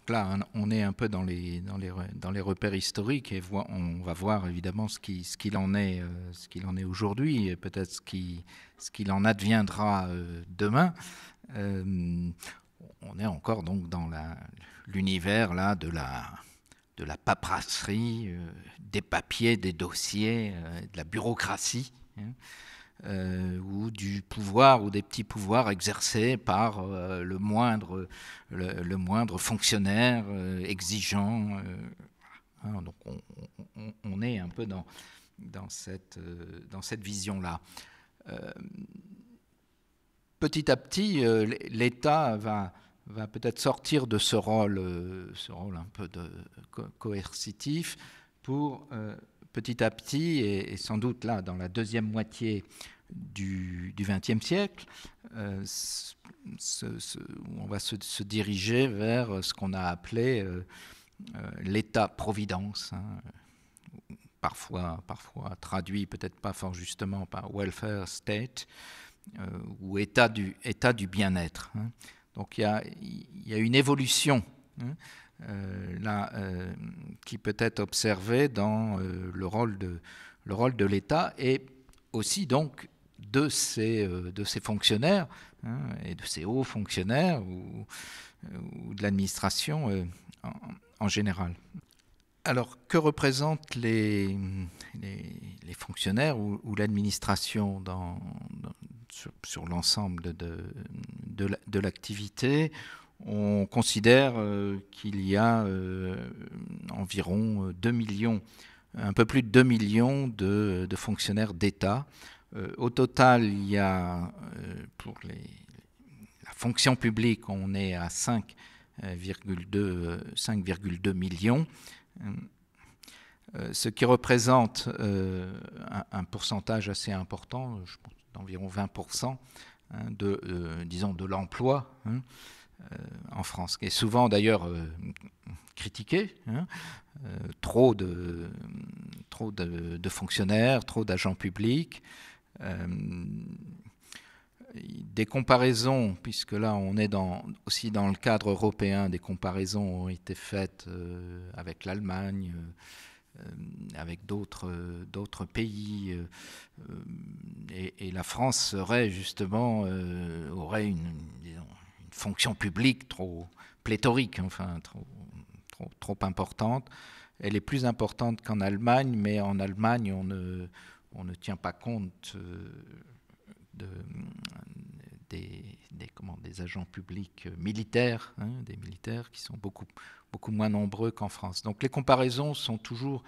donc là, on est un peu dans les repères historiques et on va voir évidemment ce qu'il en est, aujourd'hui et peut-être ce qu'il en adviendra demain. On est encore donc dans l'univers là de la paperasserie, des papiers, des dossiers, de la bureaucratie. Hein. Ou du pouvoir ou des petits pouvoirs exercés par le moindre fonctionnaire exigeant. Hein, donc on est un peu dans cette vision-là. Petit à petit, l'État va peut-être sortir de ce rôle un peu coercitif pour petit à petit, et sans doute là, dans la deuxième moitié du XXe siècle, on va se diriger vers ce qu'on a appelé l'État-providence, hein, parfois traduit peut-être pas fort justement par welfare state, ou état du bien-être. Hein. Donc il y a une évolution, hein, qui peut être observé dans le rôle de l'État et aussi donc de ces fonctionnaires, hein, et de ces hauts fonctionnaires ou de l'administration en général. Alors, que représentent les fonctionnaires ou l'administration sur l'ensemble de l'activité? On considère qu'il y a environ 2 millions, un peu plus de 2 millions de fonctionnaires d'État. Au total, il y a, pour la fonction publique, on est à 5,2 millions, ce qui représente un pourcentage assez important, je pense d'environ 20%, hein, disons de l'emploi, hein, en France, qui est souvent d'ailleurs critiqué, hein, trop de fonctionnaires, trop d'agents publics. Des comparaisons, puisque là on est aussi dans le cadre européen, des comparaisons ont été faites avec l'Allemagne, avec d'autres pays, et la France serait justement, aurait une fonction publique trop pléthorique, enfin trop importante. Elle est plus importante qu'en Allemagne, mais en Allemagne on ne tient pas compte des agents publics militaires, hein, des militaires qui sont beaucoup moins nombreux qu'en France. Donc les comparaisons sont toujours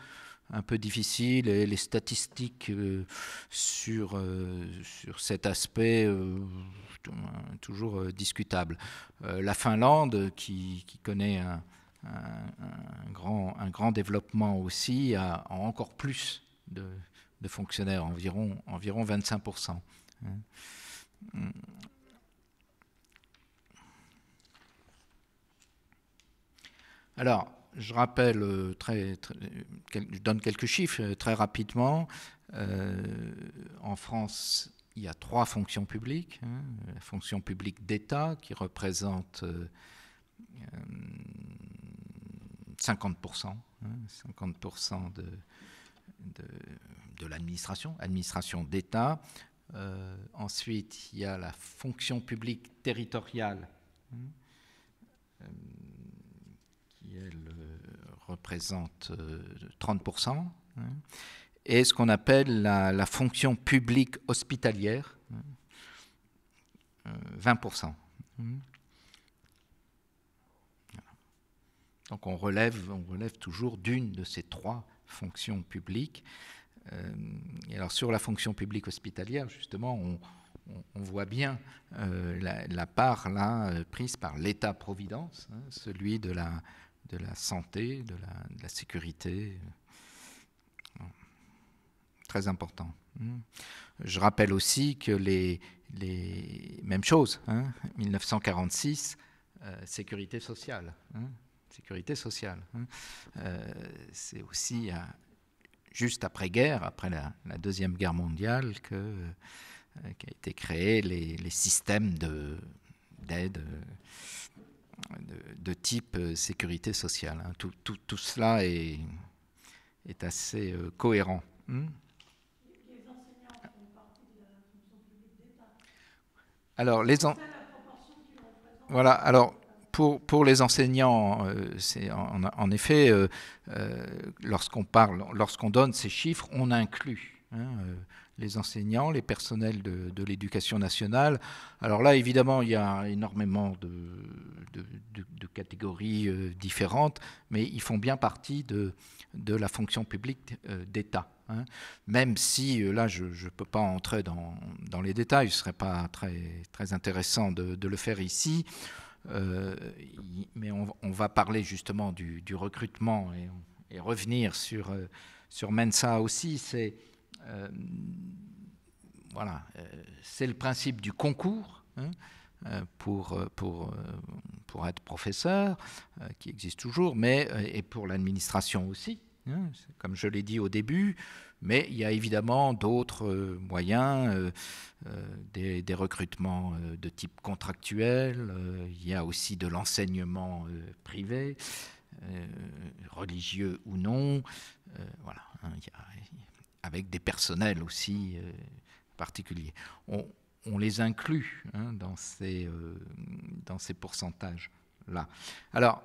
un peu difficiles et les statistiques sur cet aspect toujours discutables. La Finlande, qui connaît un grand développement aussi, a encore plus de fonctionnaires, environ 25%. Alors, je rappelle, je donne quelques chiffres très rapidement. En France, il y a 3 fonctions publiques. Hein, la fonction publique d'État qui représente 50%, hein, 50% de l'administration d'État. Ensuite, il y a la fonction publique territoriale, hein, qui, elle, représente 30%, hein, et ce qu'on appelle la fonction publique hospitalière, 20%. Donc on relève toujours d'une de ces 3 fonctions publiques. Et alors sur la fonction publique hospitalière, justement, on voit bien la part là prise par l'État-providence, hein, celui de la santé, de la sécurité. Très important. Je rappelle aussi que les mêmes choses, hein, 1946, sécurité sociale. Hein, sécurité sociale. Hein, c'est aussi juste après-guerre, après la Deuxième Guerre mondiale, qu'a été créé les systèmes d'aide de type sécurité sociale. Hein. Tout cela est assez cohérent. Les enseignants font partie de la fonction publique d'État. Alors, Quelle est la proportion qu'ils représentent? Voilà, alors pour les enseignants, c'est en effet, lorsqu'on donne ces chiffres, on inclut les enseignants, les personnels de l'éducation nationale. Alors là, évidemment, il y a énormément de catégories différentes, mais ils font bien partie de la fonction publique d'État. Hein. Même si, là, je ne peux pas entrer dans les détails, ce ne serait pas très intéressant de le faire ici, mais on va parler justement du recrutement et revenir sur Mensa aussi. Voilà, c'est le principe du concours, hein, pour être professeur, qui existe toujours, mais et pour l'administration aussi, hein, comme je l'ai dit au début. Mais il y a évidemment d'autres moyens, des recrutements de type contractuel, il y a aussi de l'enseignement privé, religieux ou non, voilà, hein, avec des personnels aussi particuliers. On les inclut, hein, dans ces pourcentages-là. Alors,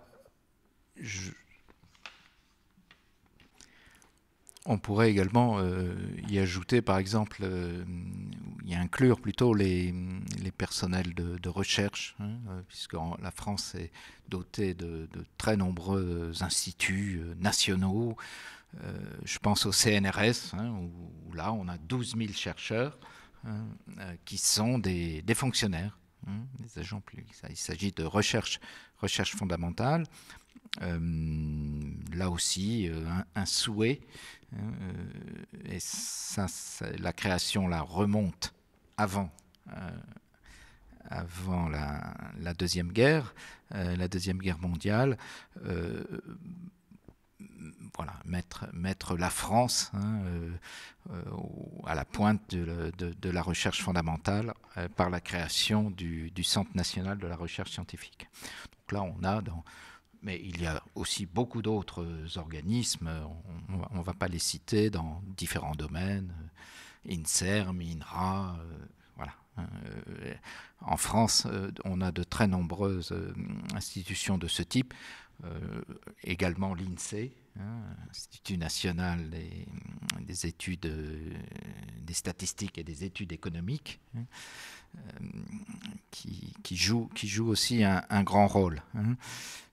on pourrait également y ajouter, par exemple, y inclure plutôt les personnels de recherche, hein, puisque la France est dotée de très nombreux instituts nationaux. Je pense au CNRS, hein, où là, on a 12 000 chercheurs, hein, qui sont des fonctionnaires, hein, des agents publics. Il s'agit de recherche fondamentale. Là aussi, un souhait, hein, et ça, la création là remonte avant la Deuxième Guerre, mondiale. Voilà, mettre la France, hein, à la pointe de la recherche fondamentale par la création du Centre national de la recherche scientifique. Donc là, on a mais il y a aussi beaucoup d'autres organismes, on ne va pas les citer, dans différents domaines, INSERM, INRA, voilà. En France, on a de très nombreuses institutions de ce type, également l'INSEE, hein, Institut national des études, des statistiques et des études économiques, hein, qui joue aussi un grand rôle. Hein.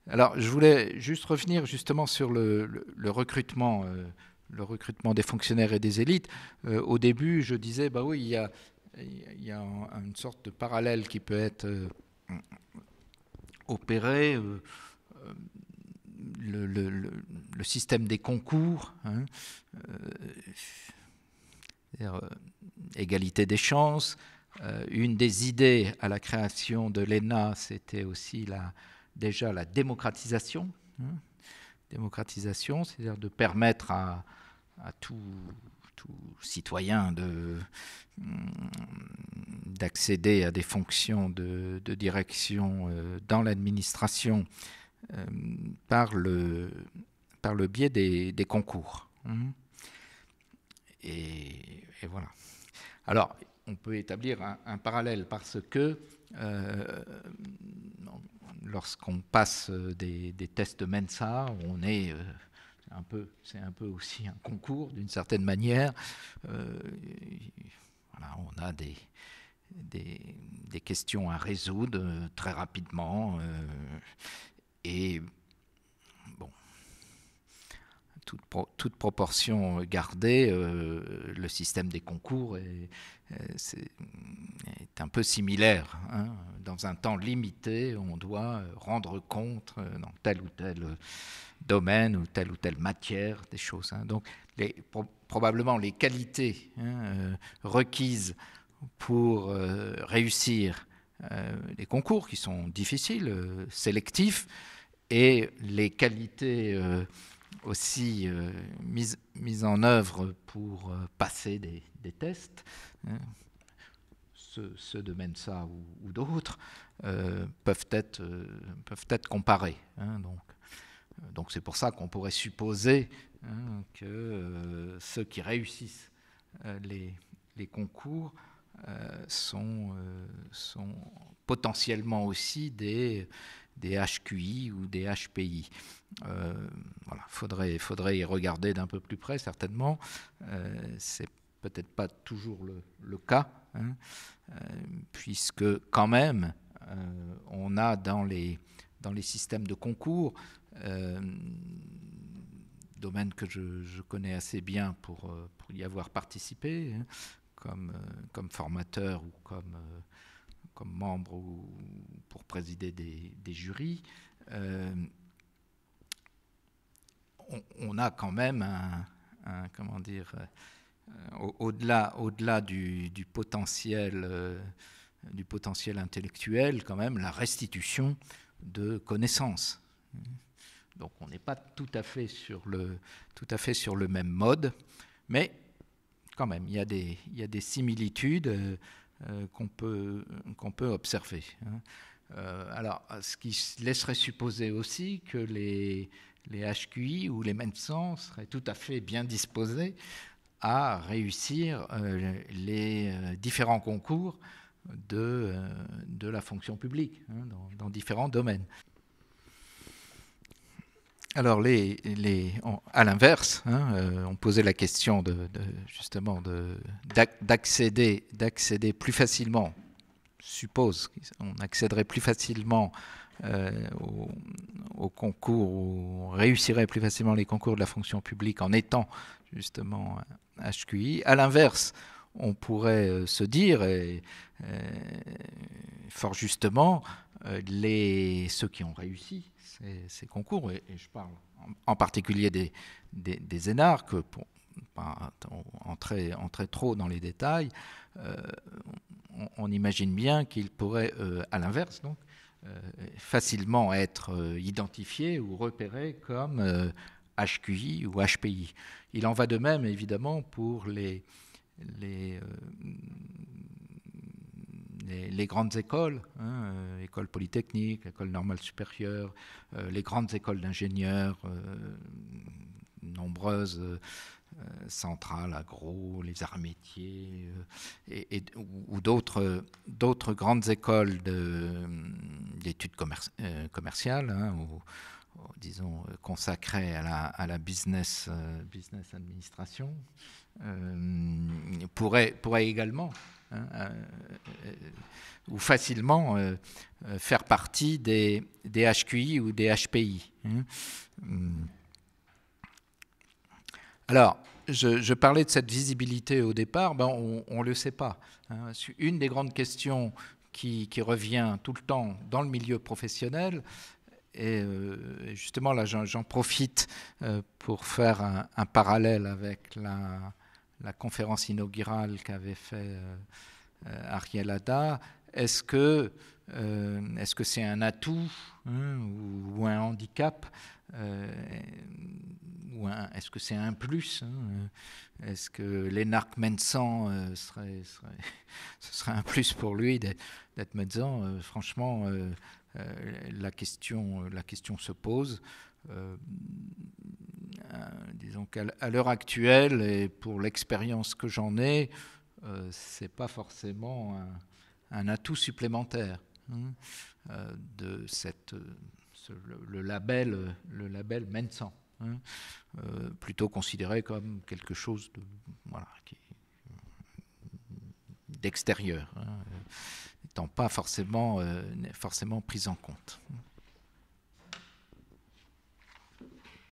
Alors, je voulais juste revenir justement sur le recrutement, des fonctionnaires et des élites. Au début, je disais, bah oui, il y a une sorte de parallèle qui peut être opéré. Le système des concours, hein, égalité des chances. Une des idées à la création de l'ENA, c'était aussi déjà la démocratisation. Hein, c'est-à-dire de permettre à tout citoyen d'accéder à des fonctions de direction dans l'administration par le biais des concours. Et voilà. Alors, on peut établir un parallèle parce que lorsqu'on passe des tests de Mensa, on est c'est un peu aussi un concours d'une certaine manière. Voilà, on a des questions à résoudre très rapidement. Et bon, toute proportion gardée, le système des concours est un peu similaire. Hein. Dans un temps limité, on doit rendre compte dans tel ou tel domaine ou telle matière des choses. Hein. Donc, probablement les qualités, hein, requises pour réussir les concours qui sont difficiles, sélectifs, et les qualités aussi mises en œuvre pour passer des tests, hein, ceux de Mensa ou d'autres, peuvent être comparés. Donc c'est pour ça qu'on pourrait supposer que ceux qui réussissent les concours sont potentiellement aussi des HQI ou des HPI. Voilà, faudrait y regarder d'un peu plus près, certainement. C'est peut-être pas toujours le cas, puisque quand même, on a dans les systèmes de concours, domaine que je connais assez bien pour y avoir participé, comme formateur ou comme membre ou pour présider des jurys, on a quand même comment dire, au-delà du potentiel intellectuel, quand même la restitution de connaissances. Donc on n'est pas tout à fait sur le même mode, mais quand même il y a des similitudes qu'on peut observer. Alors, ce qui laisserait supposer aussi que les HQI ou les MENSAN seraient tout à fait bien disposés à réussir les différents concours de la fonction publique, dans différents domaines. Alors, à l'inverse, on posait la question justement d'accéder plus facilement, suppose qu'on accéderait plus facilement au concours, ou on réussirait plus facilement les concours de la fonction publique en étant justement HQI. À l'inverse, on pourrait se dire, et fort justement, ceux qui ont réussi ces concours, et je parle en particulier des énarques, que pour pas entrer trop dans les détails, on imagine bien qu'ils pourraient, à l'inverse, donc, facilement être identifiés ou repérés comme HQI ou HPI. Il en va de même, évidemment, pour les grandes écoles, écoles polytechniques, écoles normales supérieures, les grandes écoles d'ingénieurs, nombreuses, centrales, agro, les arts métiers, ou d'autres grandes écoles d'études commerciales, disons consacrées à la business administration, pourraient également ou facilement faire partie des HQI ou des HPI. Alors, je parlais de cette visibilité au départ, on ne le sait pas. Une des grandes questions qui revient tout le temps dans le milieu professionnel, et justement là j'en profite pour faire un parallèle avec la conférence inaugurale qu'avait fait Ariel Hada. Est-ce que c'est un atout ou un handicap, est-ce que c'est un plus, est-ce que l'énarque MENSAN ce serait un plus pour lui d'être MENSAN? Franchement, la question se pose. Disons qu'à l'heure actuelle, et pour l'expérience que j'en ai, c'est pas forcément un atout supplémentaire de le label MENSAN, plutôt considéré comme quelque chose d'extérieur, n'étant pas forcément pris en compte.